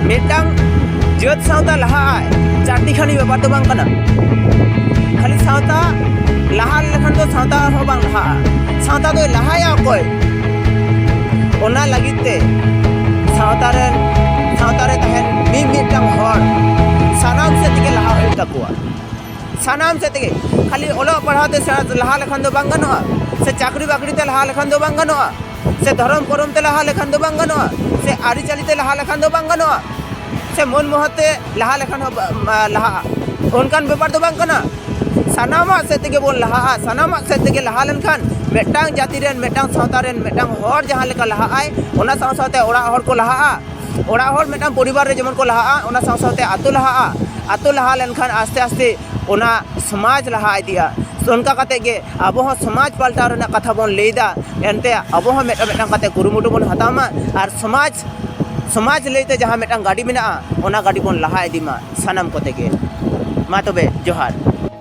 मिटांग जेत सावता लहा आय चाटी खानी बेपार तो बांग कना खाली सावता लहा लेखान तो सावता हो बांग लहा सावता तो लहाया कोई ओना लगिते सावता रे तहन मिटांग हर सानाम से तके लहा होय तकुआ सानाम से तके खाली ओलो पढ़ाते लहा लेखान दो बांग गनोआ से चाकरी बाकरी ते लहा लेखान दो बांग गनोआ से धर्म करम ते लहा लेखान दो बांग गनोआ से आरी चाली ते लहा लेखान दो बांग गनोआ से मन मोहते लहा लेखान लहा उनकान बेपार दो बांग कना सानामा से तके बोन लहा सानामा से तके लहा लेनखान मेटांग जाति रेन मेटांग सावता रेन मेटांग हर जहां लेका लहा आय ओना साव सावते ओड़ा हर को लहा ओड़ा हर मेटांग परिवार रे जेमन को लहा ओना साव सावते आतो लहा लेनखान आस्ते आस्ते ओना समाज लहा इदिया उनका कते गे अब हो समाज पाल्टा रेना कथा बोन लेदा एनते अब हो मेटांग कते कुरुमुटु बोन हतामा और समाज लेते जहां मेटांग गाड़ी मेना ओना गाड़ी बोन लहा इदिमा सानाम कोते गे मा तबे जोहार।